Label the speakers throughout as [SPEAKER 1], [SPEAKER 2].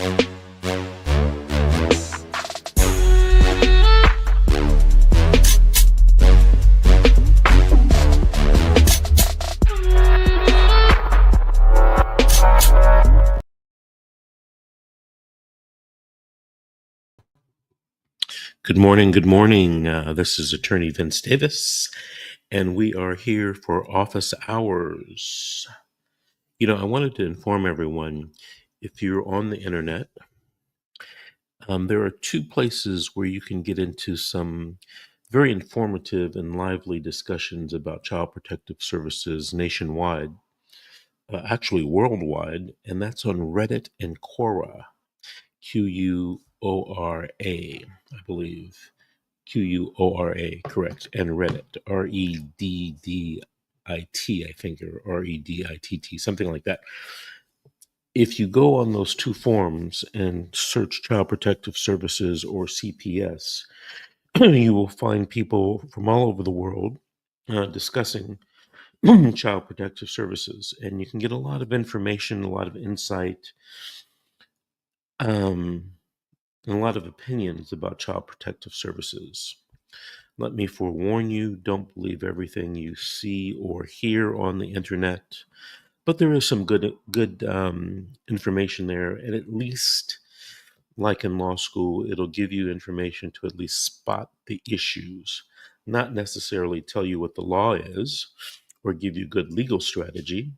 [SPEAKER 1] Good morning. Good morning. This is Attorney Vince Davis, and we are here for office hours. I wanted to inform everyone, if you're on the internet, there are two places where you can get into some very informative and lively discussions about child protective services nationwide, actually worldwide, and that's on Reddit and Quora, Quora, I believe. Quora, correct, and Reddit, Reddit, I think, or Reditt, something like that. If you go on those two forums and search Child Protective Services or CPS, you will find people from all over the world discussing Child Protective Services, and you can get a lot of information, a lot of insight, and a lot of opinions about Child Protective Services. Let me forewarn you, don't believe everything you see or hear on the internet, but there is some good information there, and at least, like in law school, it'll give you information to at least spot the issues, not necessarily tell you what the law is or give you good legal strategy,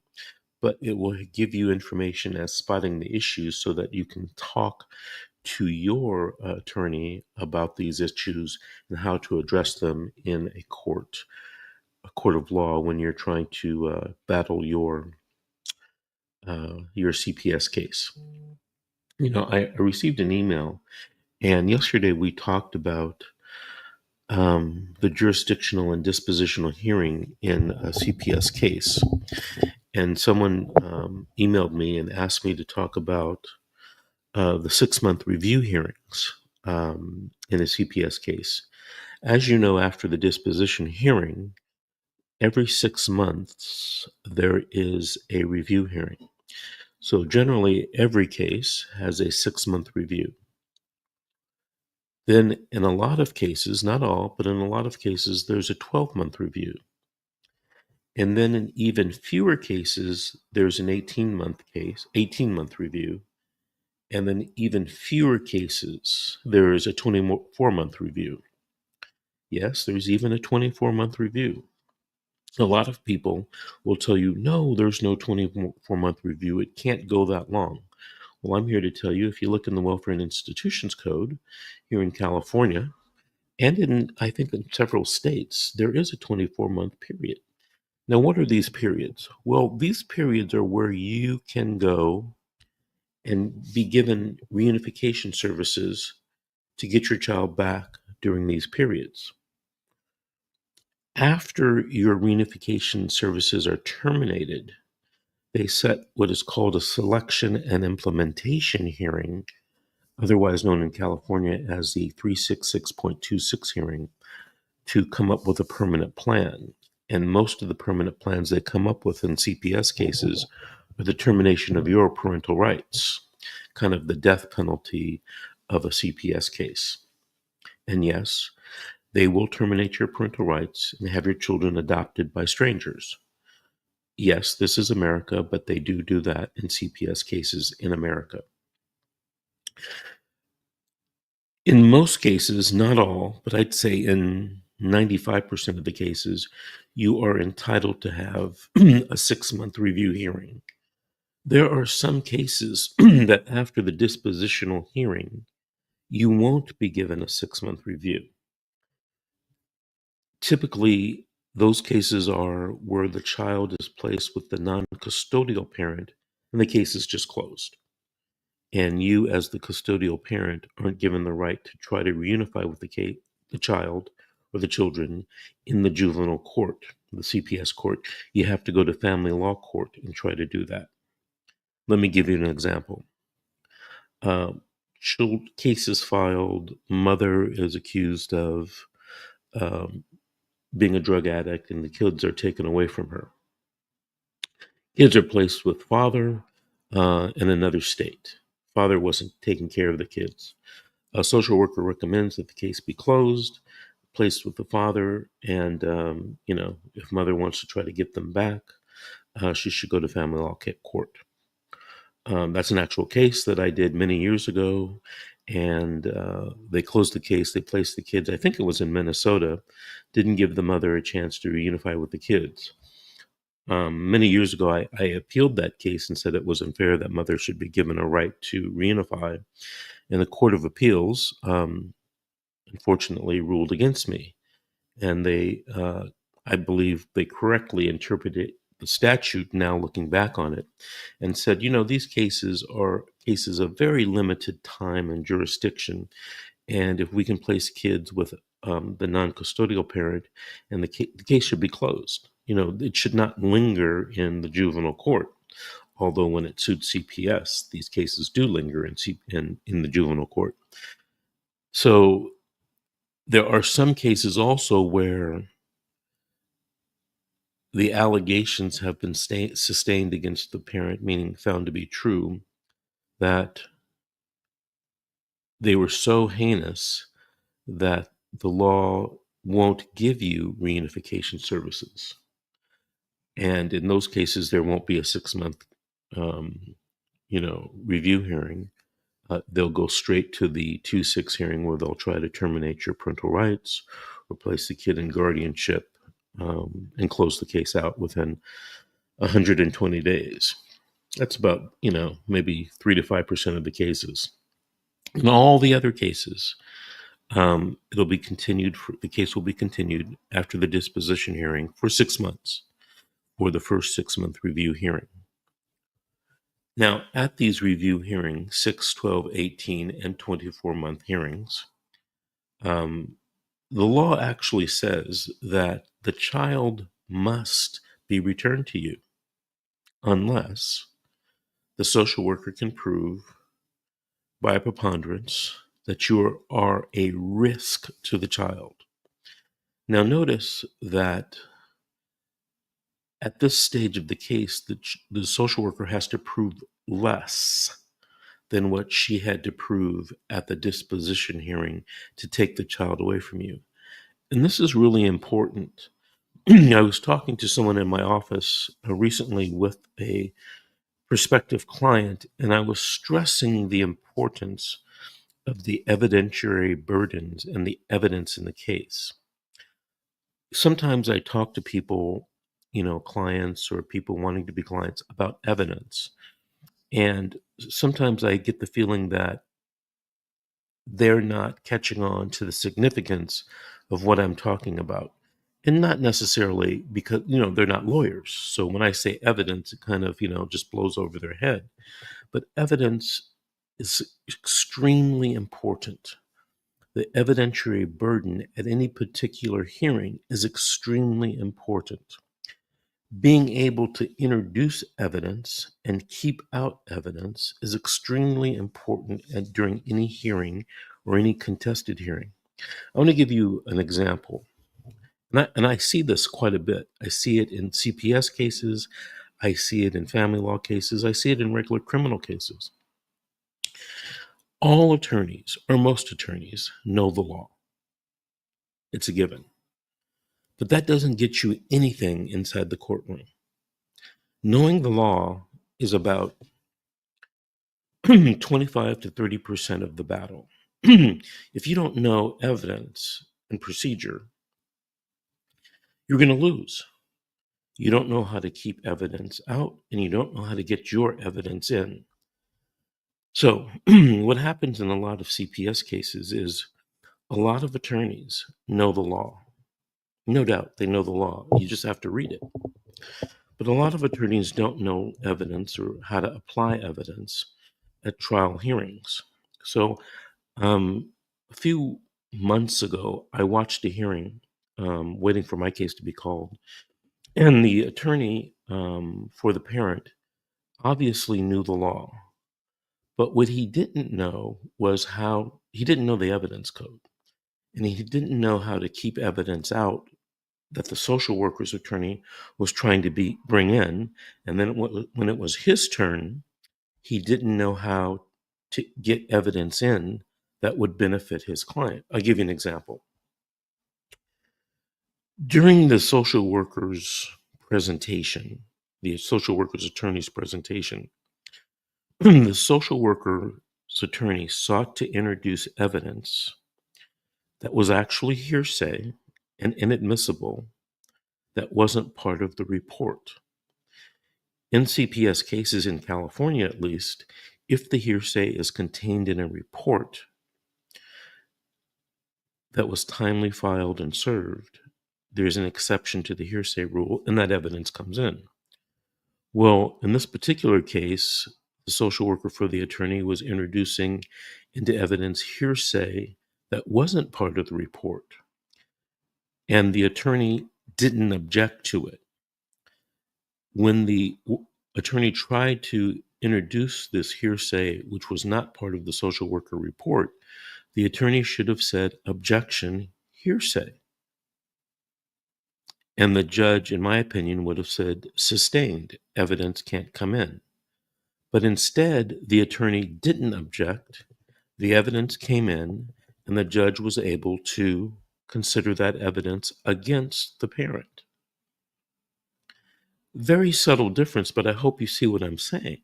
[SPEAKER 1] but it will give you information as spotting the issues so that you can talk to your attorney about these issues and how to address them in a court of law when you're trying to battle your CPS case. I received an email, and yesterday we talked about the jurisdictional and dispositional hearing in a CPS case, and someone emailed me and asked me to talk about the 6-month review hearings in a CPS case. As you know, after the disposition hearing, every 6 months there is a review hearing. So generally, every case has a 6-month review. Then in a lot of cases, not all, but in a lot of cases, there's a 12-month review. And then in even fewer cases, there's an 18-month review. And then even fewer cases, there is a 24-month review. Yes, there's even a 24-month review. A lot of people will tell you, no, there's no 24-month review. It can't go that long. Well, I'm here to tell you, if you look in the Welfare and Institutions Code here in California, and I think in several states, there is a 24-month period. Now, what are these periods? Well, these periods are where you can go and be given reunification services to get your child back during these periods. After your reunification services are terminated, they set what is called a selection and implementation hearing, otherwise known in California as the 366.26 hearing, to come up with a permanent plan. And most of the permanent plans they come up with in CPS cases are the termination of your parental rights, kind of the death penalty of a CPS case. And yes, they will terminate your parental rights and have your children adopted by strangers. Yes, this is America, but they do that in CPS cases in America. In most cases, not all, but I'd say in 95% of the cases, you are entitled to have a 6-month review hearing. There are some cases that after the dispositional hearing, you won't be given a 6-month review. Typically, those cases are where the child is placed with the non-custodial parent and the case is just closed. And you, as the custodial parent, aren't given the right to try to reunify with the child or the children in the juvenile court, the CPS court. You have to go to family law court and try to do that. Let me give you an example. Cases filed, mother is accused of being a drug addict and the kids are taken away from her. Kids are placed with father in another state. father wasn't taking care of the kids. A social worker recommends that the case be closed, placed with the father, and if mother wants to try to get them back, she should go to family law court. That's an actual case that I did many years ago, and they closed the case. They placed the kids, I think it was in Minnesota, didn't give the mother a chance to reunify with the kids. Many years ago, I appealed that case and said it was unfair that mother should be given a right to reunify. And the Court of Appeals, unfortunately, ruled against me. And I believe they correctly interpreted the statute now looking back on it and said, these cases are cases of very limited time and jurisdiction. And if we can place kids with the non-custodial parent, and the case should be closed. It should not linger in the juvenile court. Although when it suits CPS, these cases do linger in the juvenile court. So there are some cases also where the allegations have been sustained against the parent, meaning found to be true, that they were so heinous that the law won't give you reunification services. And in those cases, there won't be a 6-month, review hearing. They'll go straight to the 2-6 hearing where they'll try to terminate your parental rights or place the kid in guardianship and close the case out within 120 days. That's about, maybe 3 to 5% of the cases. In all the other cases, it'll be continued. The case will be continued after the disposition hearing for 6 months, or the first 6-month review hearing. Now, at these review hearings, 6, 12, 18, and 24-month hearings, the law actually says that the child must be returned to you unless the social worker can prove by a preponderance that you are a risk to the child. Now, notice that at this stage of the case, the social worker has to prove less than what she had to prove at the disposition hearing to take the child away from you. And this is really important. I was talking to someone in my office recently with a prospective client, and I was stressing the importance of the evidentiary burdens and the evidence in the case. Sometimes I talk to people, clients or people wanting to be clients, about evidence. And sometimes I get the feeling that they're not catching on to the significance of what I'm talking about. And not necessarily because, they're not lawyers. So when I say evidence, it kind of, just blows over their head. But evidence is extremely important. The evidentiary burden at any particular hearing is extremely important. Being able to introduce evidence and keep out evidence is extremely important during any hearing or any contested hearing. I want to give you an example. And I see this quite a bit. I see it in CPS cases. I see it in family law cases. I see it in regular criminal cases. All attorneys, or most attorneys, know the law. It's a given. But that doesn't get you anything inside the courtroom. Knowing the law is about 25 to 30% of the battle. If you don't know evidence and procedure, you're going to lose. You don't know how to keep evidence out, and you don't know how to get your evidence in. So what happens in a lot of CPS cases is a lot of attorneys know the law. No doubt they know the law. You just have to read it. But a lot of attorneys don't know evidence or how to apply evidence at trial hearings. So a few months ago, I watched a hearing waiting for my case to be called. And the attorney for the parent obviously knew the law. But what he didn't know was he didn't know the evidence code. And he didn't know how to keep evidence out that the social worker's attorney was trying to bring in. And then when it was his turn, he didn't know how to get evidence in that would benefit his client. I'll give you an example. During the social worker's presentation, the social worker's attorney's presentation, the social worker's attorney sought to introduce evidence that was actually hearsay and inadmissible that wasn't part of the report. In CPS cases in California, at least, if the hearsay is contained in a report that was timely filed and served, there's an exception to the hearsay rule, and that evidence comes in. Well, in this particular case, the social worker for the attorney was introducing into evidence hearsay that wasn't part of the report, and the attorney didn't object to it. When the attorney tried to introduce this hearsay, which was not part of the social worker report, the attorney should have said, "Objection, hearsay." And the judge, in my opinion, would have said, "Sustained, evidence can't come in." But instead, the attorney didn't object. The evidence came in, and the judge was able to consider that evidence against the parent. Very subtle difference, but I hope you see what I'm saying.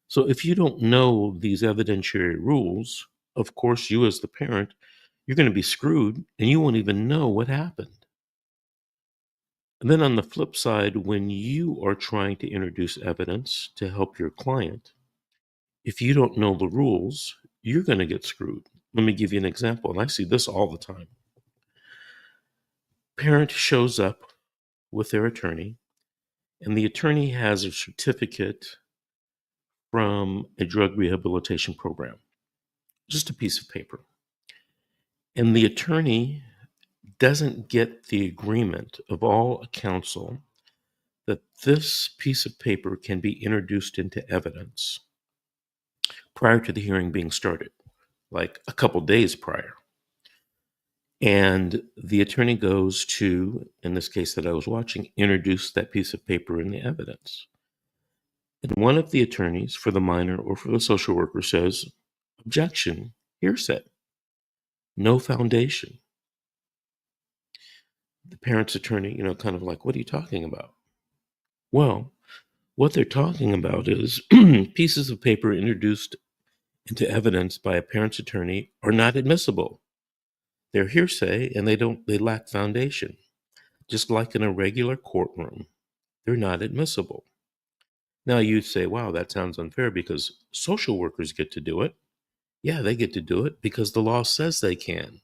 [SPEAKER 1] So if you don't know these evidentiary rules, of course, you as the parent, you're going to be screwed and you won't even know what happened. And then on the flip side, when you are trying to introduce evidence to help your client, if you don't know the rules, you're going to get screwed. Let me give you an example, and I see this all the time. Parent shows up with their attorney, and the attorney has a certificate from a drug rehabilitation program, just a piece of paper. And the attorney doesn't get the agreement of all counsel that this piece of paper can be introduced into evidence prior to the hearing being started, like a couple days prior. And the attorney goes to, in this case that I was watching, introduce that piece of paper in the evidence. And one of the attorneys for the minor or for the social worker says, "Objection, hearsay, no foundation." The parent's attorney, kind of like, "What are you talking about?" Well, what they're talking about is pieces of paper introduced into evidence by a parent's attorney are not admissible. They're hearsay and they lack foundation. Just like in a regular courtroom, they're not admissible. Now you'd say, "Wow, that sounds unfair because social workers get to do it." Yeah, they get to do it because the law says they can.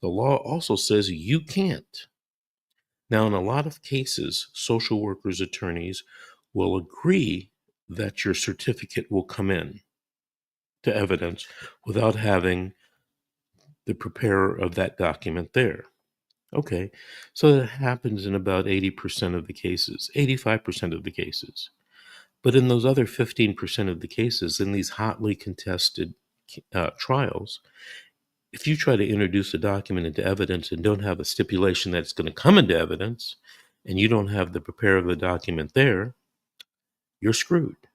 [SPEAKER 1] The law also says you can't. Now, in a lot of cases, social workers' attorneys will agree that your certificate will come in to evidence without having the preparer of that document there. Okay, so that happens in about 80% of the cases, 85% of the cases. But in those other 15% of the cases, in these hotly contested trials, if you try to introduce a document into evidence and don't have a stipulation that it's going to come into evidence, and you don't have the preparer of the document there, you're screwed.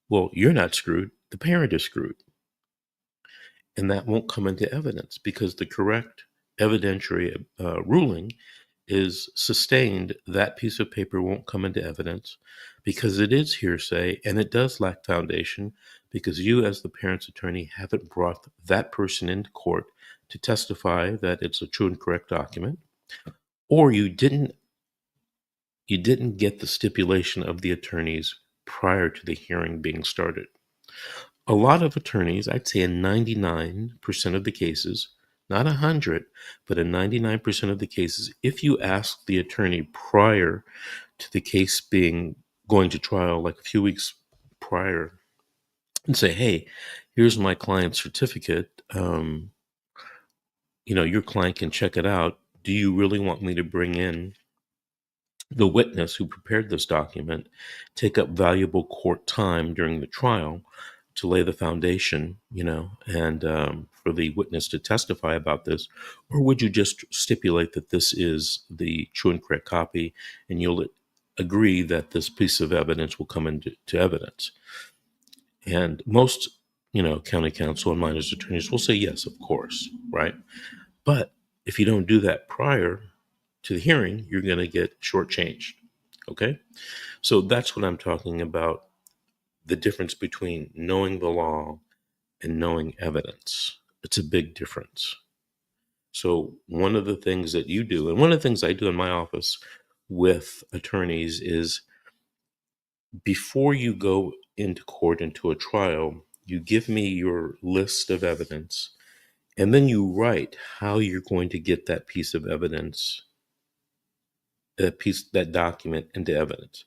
[SPEAKER 1] Well, you're not screwed. The parent is screwed. And that won't come into evidence because the correct evidentiary ruling is sustained. That piece of paper won't come into evidence because it is hearsay and it does lack foundation because you as the parent's attorney haven't brought that person into court to testify that it's a true and correct document, or you didn't get the stipulation of the attorneys prior to the hearing being started. A lot of attorneys, I'd say in 99% of the cases, not 100, but in 99% of the cases, if you ask the attorney prior to the case going to trial, like a few weeks prior, and say, "Hey, here's my client's certificate. Your client can check it out. Do you really want me to bring in the witness who prepared this document, take up valuable court time during the trial to lay the foundation, and for the witness to testify about this? Or would you just stipulate that this is the true and correct copy and you'll agree that this piece of evidence will come into evidence?" And most county counsel and minors attorneys will say yes, of course, right? But if you don't do that prior to the hearing, you're going to get shortchanged. Okay? So that's what I'm talking about, the difference between knowing the law and knowing evidence. It's a big difference. So one of the things that you do, and one of the things I do in my office with attorneys is before you go into court, into a trial, you give me your list of evidence, and then you write how you're going to get that piece of evidence, that document into evidence.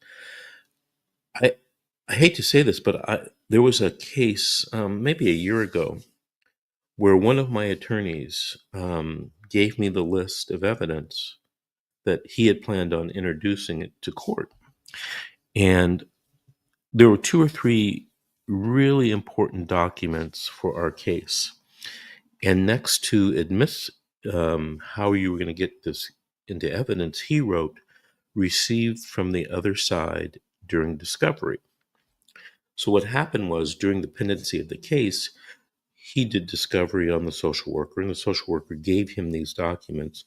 [SPEAKER 1] I I hate to say this, but there was a case maybe a year ago where one of my attorneys gave me the list of evidence that he had planned on introducing it to court, and there were two or three really important documents for our case. And next to admits how you were going to get this into evidence, he wrote, received from the other side during discovery. So what happened was during the pendency of the case, he did discovery on the social worker, and the social worker gave him these documents,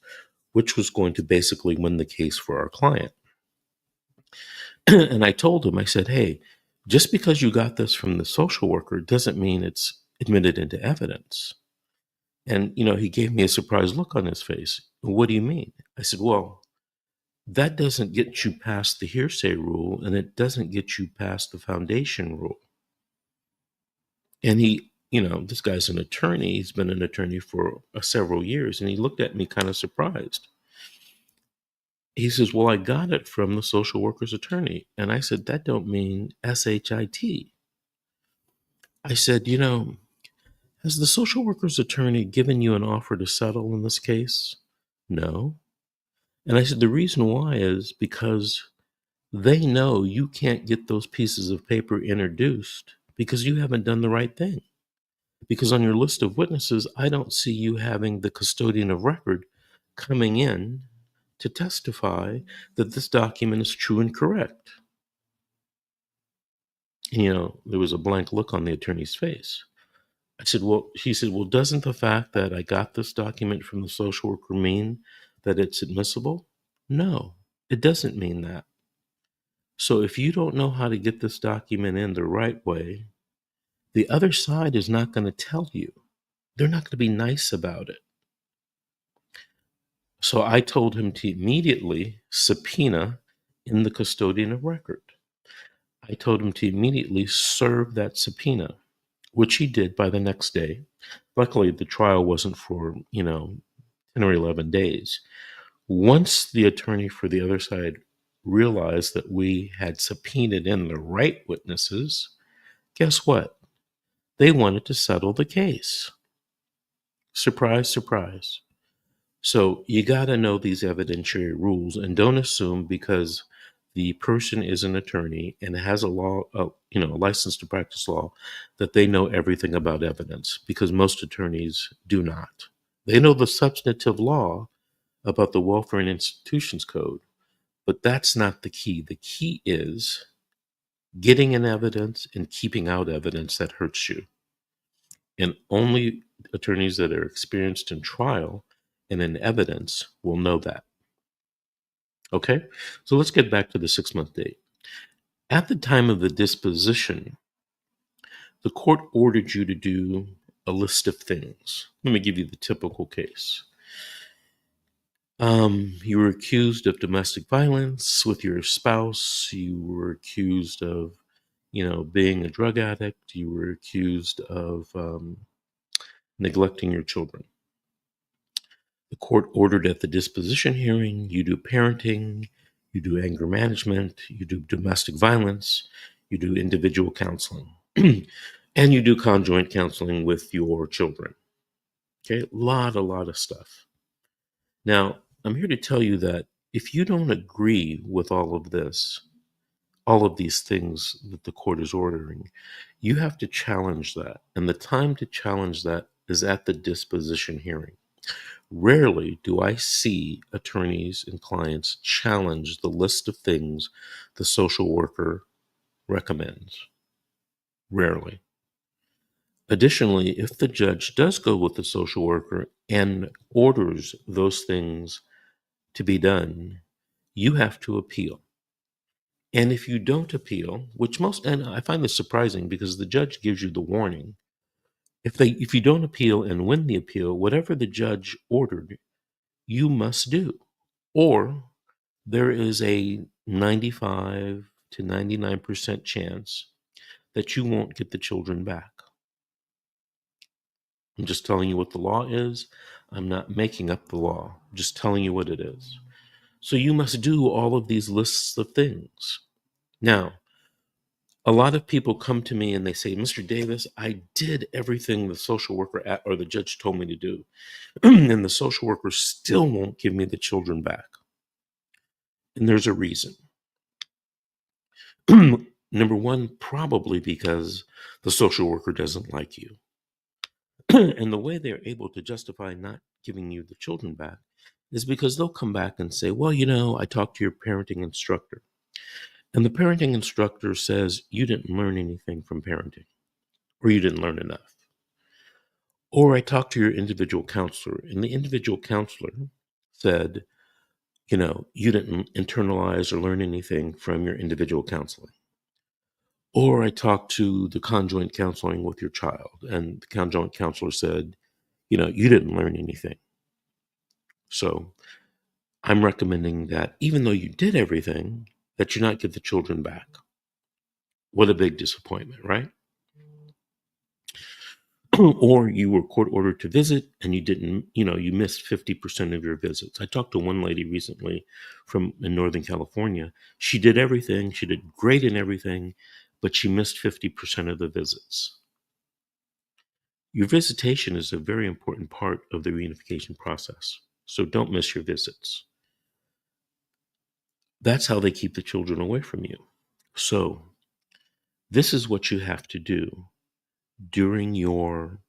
[SPEAKER 1] which was going to basically win the case for our client. And I told him, I said, hey, just because you got this from the social worker doesn't mean it's admitted into evidence. And, he gave me a surprised look on his face. What do you mean? I said, well, that doesn't get you past the hearsay rule, and it doesn't get you past the foundation rule. And he, this guy's an attorney. He's been an attorney for several years. And he looked at me kind of surprised. He says, well, I got it from the social worker's attorney. And I said, that don't mean SHIT. I said, has the social worker's attorney given you an offer to settle in this case? No. And I said, the reason why is because they know you can't get those pieces of paper introduced because you haven't done the right thing. Because on your list of witnesses, I don't see you having the custodian of record coming in to testify that this document is true and correct. There was a blank look on the attorney's face. I said, well, he said, well, doesn't the fact that I got this document from the social worker mean that it's admissible? No, it doesn't mean that. So if you don't know how to get this document in the right way, the other side is not going to tell you. They're not going to be nice about it. So I told him to immediately subpoena in the custodian of record. I told him to immediately serve that subpoena, which he did by the next day. Luckily, the trial wasn't for, 10 or 11 days. Once the attorney for the other side realized that we had subpoenaed in the right witnesses, guess what? They wanted to settle the case. Surprise, surprise. So you got to know these evidentiary rules, and don't assume because the person is an attorney and has a license to practice law, that they know everything about evidence, because most attorneys do not. They know the substantive law about the Welfare and Institutions Code, but that's not the key. The key is getting in evidence and keeping out evidence that hurts you. And only attorneys that are experienced in trial and in evidence will know that. Okay, so let's get back to the 6-month date. At the time of the disposition, the court ordered you to do a list of things. Let me give you the typical case. You were accused of domestic violence with your spouse. You were accused of, being a drug addict. You were accused of neglecting your children. The court ordered at the disposition hearing, you do parenting, you do anger management, you do domestic violence, you do individual counseling, and you do conjoint counseling with your children. Okay, a lot of stuff. Now, I'm here to tell you that if you don't agree with all of this, all of these things that the court is ordering, you have to challenge that. And the time to challenge that is at the disposition hearing. Rarely do I see attorneys and clients challenge the list of things the social worker recommends. Rarely. Additionally, if the judge does go with the social worker and orders those things to be done, you have to appeal. And if you don't appeal, and I find this surprising because the judge gives you the warning. If you don't appeal and win the appeal, whatever the judge ordered, you must do. Or there is a 95 to 99% chance that you won't get the children back. I'm just telling you what the law is. I'm not making up the law. I'm just telling you what it is. So you must do all of these lists of things. Now, a lot of people come to me and they say, Mr. Davis, I did everything the social worker or the judge told me to do, and the social worker still won't give me the children back. And there's a reason. Number one, probably because the social worker doesn't like you. And the way they're able to justify not giving you the children back is because they'll come back and say, well, I talked to your parenting instructor. And the parenting instructor says you didn't learn anything from parenting, or you didn't learn enough. Or I talked to your individual counselor, and the individual counselor said, you didn't internalize or learn anything from your individual counseling. Or I talked to the conjoint counseling with your child, and the conjoint counselor said, you didn't learn anything. So I'm recommending that even though you did everything, that you not give the children back. What a big disappointment, right? Or you were court ordered to visit and you didn't, you missed 50% of your visits. I talked to one lady recently in Northern California. She did everything. She did great in everything, but she missed 50% of the visits. Your visitation is a very important part of the reunification process. So don't miss your visits. That's how they keep the children away from you. So this is what you have to do during your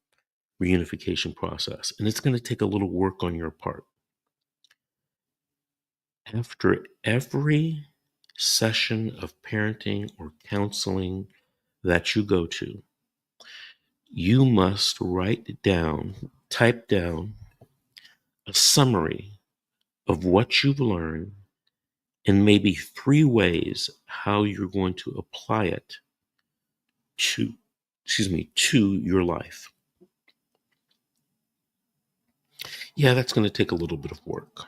[SPEAKER 1] reunification process. And it's going to take a little work on your part. After every session of parenting or counseling that you go to, you must type down a summary of what you've learned and maybe 3 ways how you're going to apply it to your life. Yeah, that's going to take a little bit of work, a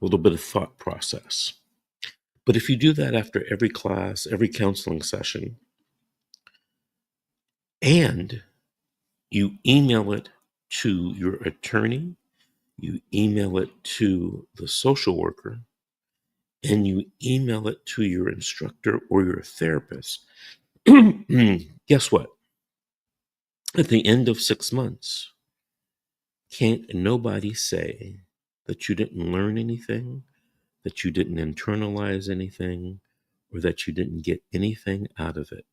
[SPEAKER 1] little bit of thought process. But if you do that after every class, every counseling session, and you email it to your attorney, you email it to the social worker, and you email it to your instructor or your therapist, guess what? At the end of 6 months, can't nobody say that you didn't learn anything, that you didn't internalize anything, or that you didn't get anything out of it.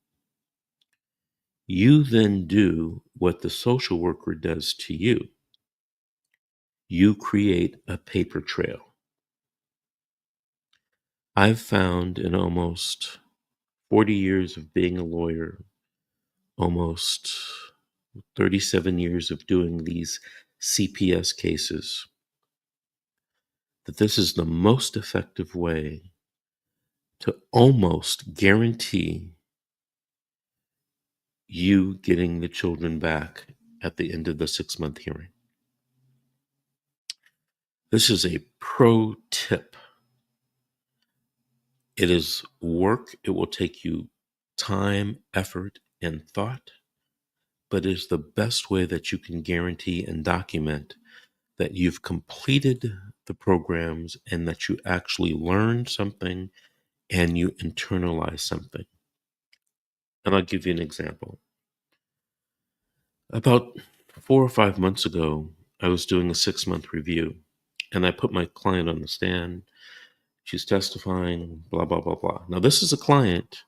[SPEAKER 1] You then do what the social worker does to you. You create a paper trail. I've found in almost 40 years of being a lawyer, almost 37 years of doing these CPS cases, that this is the most effective way to almost guarantee you getting the children back at the end of the 6-month hearing. This is a pro tip. It is work. It will take you time, effort, and thought, but it is the best way that you can guarantee and document that you've completed the programs and that you actually learned something and you internalize something. And I'll give you an example. About 4 or 5 months ago, I was doing a 6-month review, and I put my client on the stand. She's testifying, blah, blah, blah, blah. Now, this is a client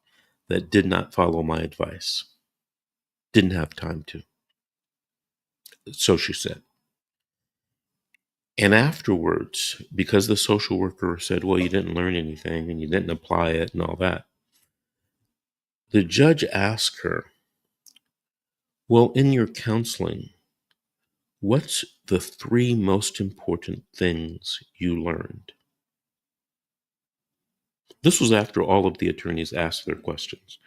[SPEAKER 1] that did not follow my advice, didn't have time to. So she said. And afterwards, because the social worker said, well, you didn't learn anything and you didn't apply it and all that, the judge asked her, Well, in your counseling, what's the three most important things you learned? This was after all of the attorneys asked their questions.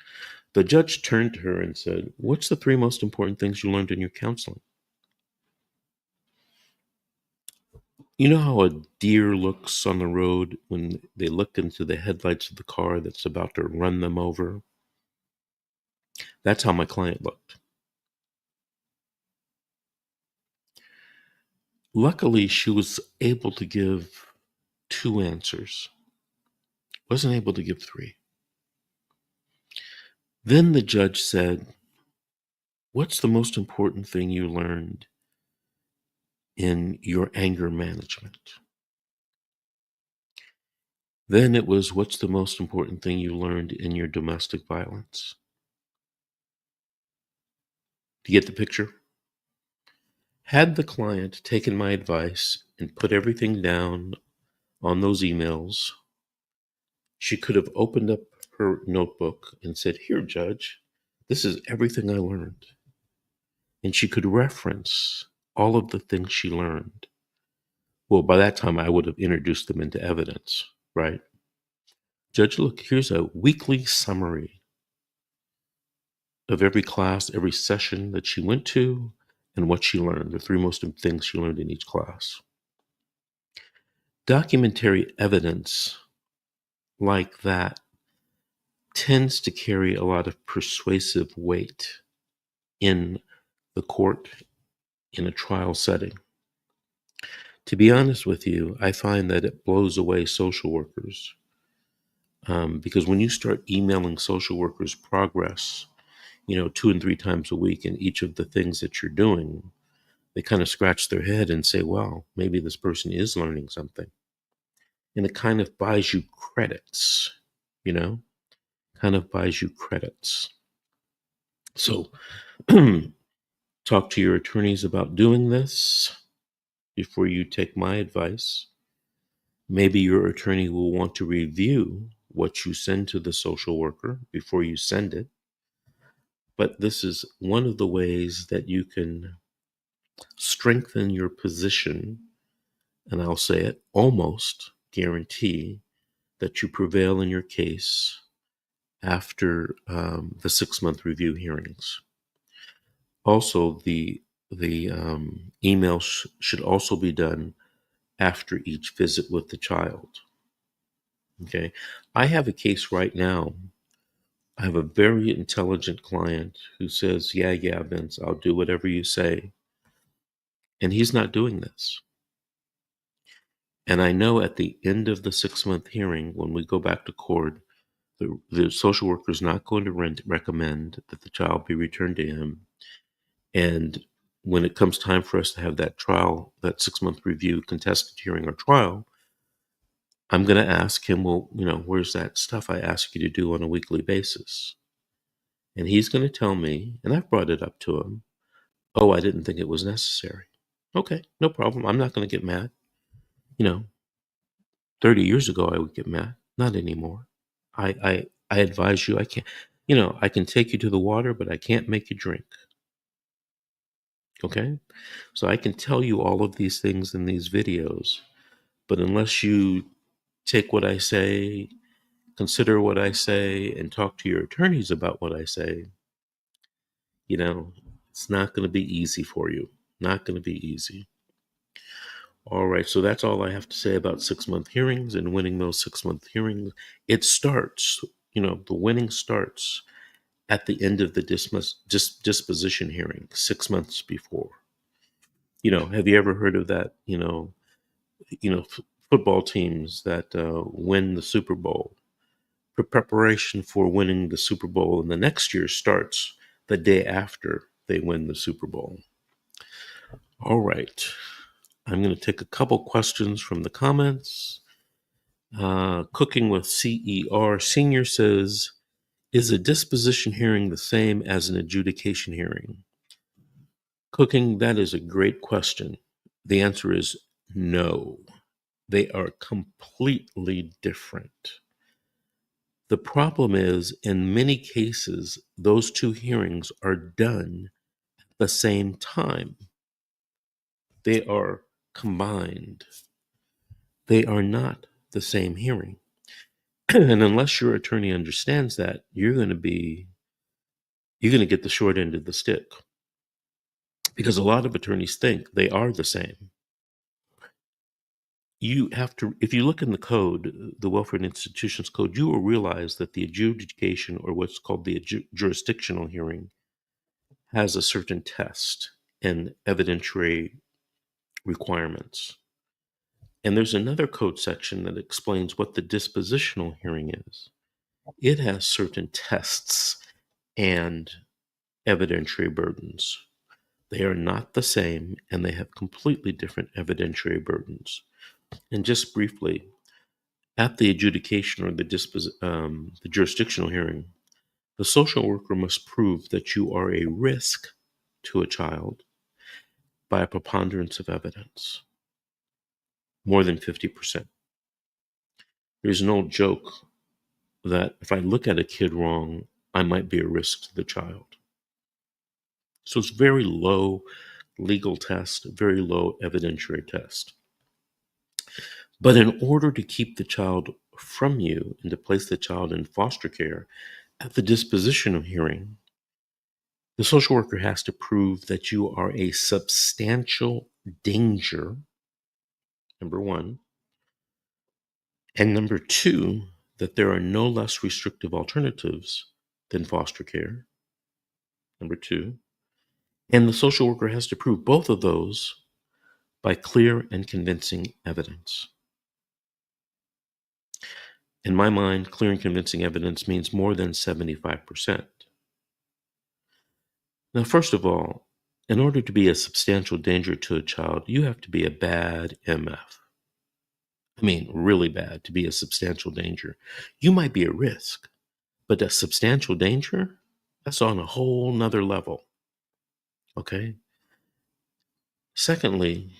[SPEAKER 1] The judge turned to her and said, "What's the three most important things you learned in your counseling?" You know how a deer looks on the road when they look into the headlights of the car that's about to run them over? That's how my client looked. Luckily, she was able to give two answers, wasn't able to give three. Then the judge said, "What's the most important thing you learned in your anger management?" Then it was, "What's the most important thing you learned in your domestic violence?" Do you get the picture? Had the client taken my advice and put everything down on those emails, she could have opened up her notebook and said, "Here, Judge, this is everything I learned." And she could reference all of the things she learned. Well, by that time, I would have introduced them into evidence, right? "Judge, look, here's a weekly summary of every class, every session that she went to, and what she learned, the three most things she learned in each class." Documentary evidence like that tends to carry a lot of persuasive weight in the court in a trial setting. To be honest with you, I find that it blows away social workers, because when you start emailing social workers progress, 2 and 3 times a week in each of the things that you're doing, they kind of scratch their head and say, "Well, maybe this person is learning something." And it kind of buys you credits, you know, kind of buys you credits. So talk to your attorneys about doing this before you take my advice. Maybe your attorney will want to review what you send to the social worker before you send it. But this is one of the ways that you can strengthen your position, and I'll say it, almost guarantee that you prevail in your case after the 6-month review hearings. Also, the email should also be done after each visit with the child. Okay, I have a case right now. I have a very intelligent client who says, "Yeah, Vince, I'll do whatever you say," and he's not doing this. And I know at the end of the 6-month hearing, when we go back to court, the social worker is not going to recommend that the child be returned to him. And when it comes time for us to have that trial, that 6-month review, contested hearing or trial, I'm going to ask him, "Well, where's that stuff I ask you to do on a weekly basis?" And he's going to tell me, and I've brought it up to him, "Oh, I didn't think it was necessary." Okay, no problem. I'm not going to get mad. You know, 30 years ago, I would get mad. Not anymore. I advise you, I can't, I can take you to the water, but I can't make you drink. Okay? So I can tell you all of these things in these videos, but unless you take what I say, consider what I say, and talk to your attorneys about what I say, it's not going to be easy for you. Not going to be easy. All right, so that's all I have to say about 6-month hearings and winning those 6-month hearings. It starts, the winning starts at the end of the disposition hearing, 6 months before. Have you ever heard of that? Football teams that win the Super Bowl. Preparation for winning the Super Bowl in the next year starts the day after they win the Super Bowl. All right. I'm going to take a couple questions from the comments. Cooking with CER Senior says, "Is a disposition hearing the same as an adjudication hearing?" Cooking, that is a great question. The answer is no. They are completely different. The problem is, in many cases, those two hearings are done the same time. They are combined. They are not the same hearing. And unless your attorney understands that, you're going to get the short end of the stick, because a lot of attorneys think they are the same. You have to, if you look in the code, the Welfare and Institutions Code, you will realize that the adjudication, or what's called the jurisdictional hearing, has a certain test and evidentiary requirements. And there's another code section that explains what the dispositional hearing is. It has certain tests and evidentiary burdens. They are not the same, and they have completely different evidentiary burdens. And just briefly, at the adjudication or the jurisdictional hearing, the social worker must prove that you are a risk to a child by a preponderance of evidence, more than 50%. There's no joke that if I look at a kid wrong, I might be a risk to the child. So it's very low legal test, very low evidentiary test. But in order to keep the child from you and to place the child in foster care, at the disposition of hearing, the social worker has to prove that you are a substantial danger, number one, and number two, that there are no less restrictive alternatives than foster care, number two, and the social worker has to prove both of those by clear and convincing evidence. In my mind, clear and convincing evidence means more than 75%. Now, first of all, in order to be a substantial danger to a child, you have to be a bad MF. I mean, really bad to be a substantial danger. You might be a risk, but a substantial danger, that's on a whole nother level. Okay? Secondly,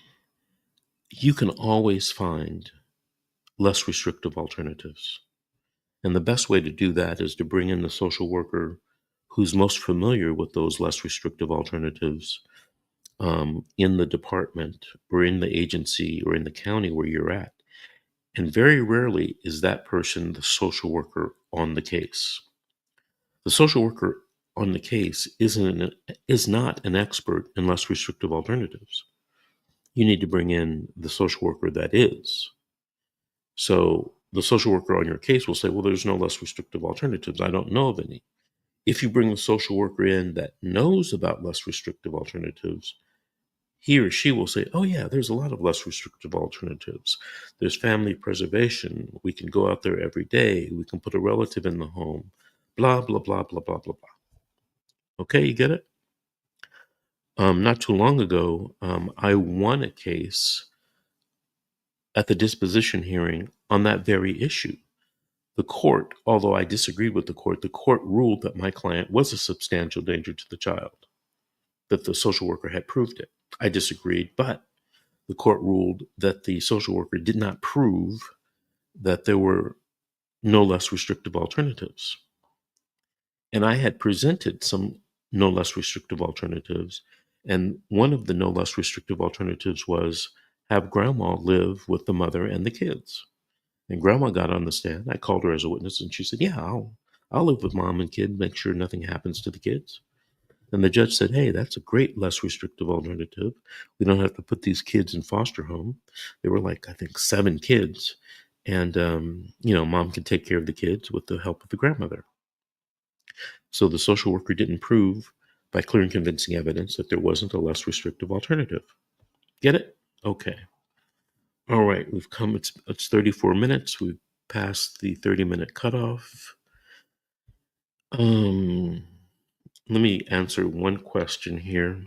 [SPEAKER 1] you can always find less restrictive alternatives. And the best way to do that is to bring in the social worker who's most familiar with those less restrictive alternatives in the department or in the agency or in the county where you're at. And very rarely is that person the social worker on the case. The social worker on the case is not an expert in less restrictive alternatives. You need to bring in the social worker that is. So the social worker on your case will say, well, there's no less restrictive alternatives. I don't know of any. If you bring the social worker in that knows about less restrictive alternatives, he or she will say, oh, yeah, there's a lot of less restrictive alternatives. There's family preservation. We can go out there every day. We can put a relative in the home, blah, blah, blah, blah, blah, blah, blah. Okay, you get it? Not too long ago, I won a case at the disposition hearing on that very issue. The court, although I disagreed with the court ruled that my client was a substantial danger to the child, that the social worker had proved it. I disagreed, but the court ruled that the social worker did not prove that there were no less restrictive alternatives. And I had presented some no less restrictive alternatives. And one of the no less restrictive alternatives was have grandma live with the mother and the kids. And grandma got on the stand. I called her as a witness and she said, yeah, I'll live with mom and kid, make sure nothing happens to the kids. And the judge said, hey, that's a great less restrictive alternative. We don't have to put these kids in foster home. There were like, I think, 7 kids. And, mom can take care of the kids with the help of the grandmother. So the social worker didn't prove by clear and convincing evidence that there wasn't a less restrictive alternative. Get it? Okay. All right. It's 34 minutes. We've passed the 30-minute cutoff. Let me answer one question here.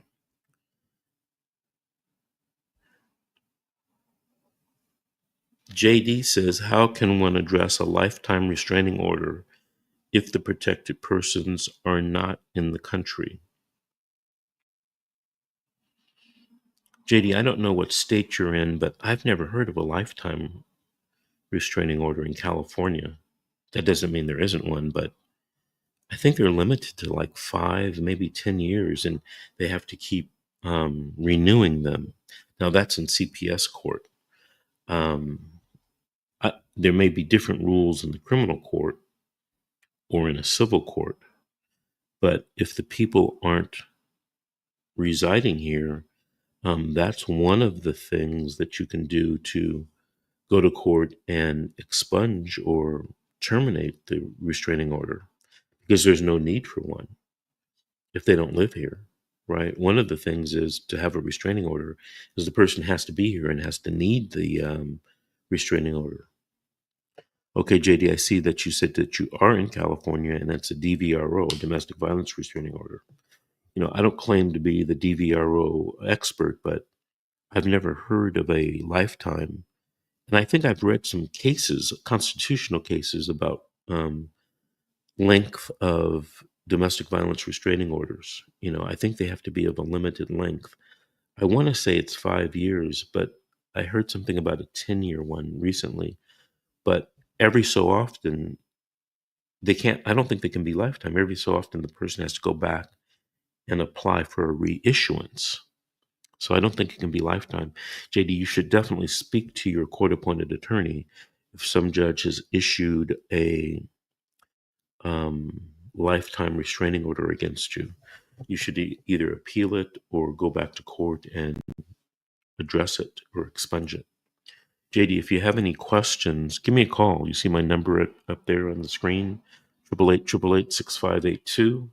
[SPEAKER 1] JD says, how can one address a lifetime restraining order if the protected persons are not in the country? JD, I don't know what state you're in, but I've never heard of a lifetime restraining order in California. That doesn't mean there isn't one, but I think they're limited to like 5, maybe 10 years, and they have to keep renewing them. Now that's in CPS court. Um, there may be different rules in the criminal court or in a civil court, but if the people aren't residing here, that's one of the things that you can do to go to court and expunge or terminate the restraining order, because there's no need for one if they don't live here, right? One of the things is to have a restraining order is the person has to be here and has to need the restraining order. Okay, JD, I see that you said that you are in California and that's a DVRO, domestic violence restraining order. I don't claim to be the DVRO expert, but I've never heard of a lifetime. And I think I've read some cases, constitutional cases, about length of domestic violence restraining orders. I think they have to be of a limited length. I want to say it's 5 years, but I heard something about a 10-year one recently. But every so often, I don't think they can be lifetime. Every so often, the person has to go back and apply for a reissuance. So I don't think it can be lifetime. JD, you should definitely speak to your court appointed attorney if some judge has issued a lifetime restraining order against you. You should either appeal it or go back to court and address it or expunge it. JD, if you have any questions, give me a call. You see my number up there on the screen, 888-888-6582.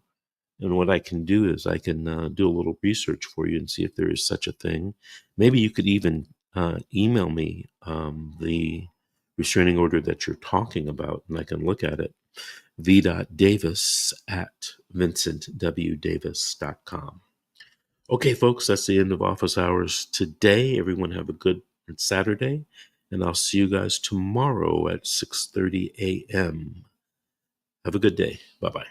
[SPEAKER 1] And what I can do is I can do a little research for you and see if there is such a thing. Maybe you could even email me the restraining order that you're talking about, and I can look at it. v.davis@vincentwdavis.com. Okay, folks, that's the end of office hours today. Everyone have a good Saturday, and I'll see you guys tomorrow at 6:30 a.m. Have a good day. Bye-bye.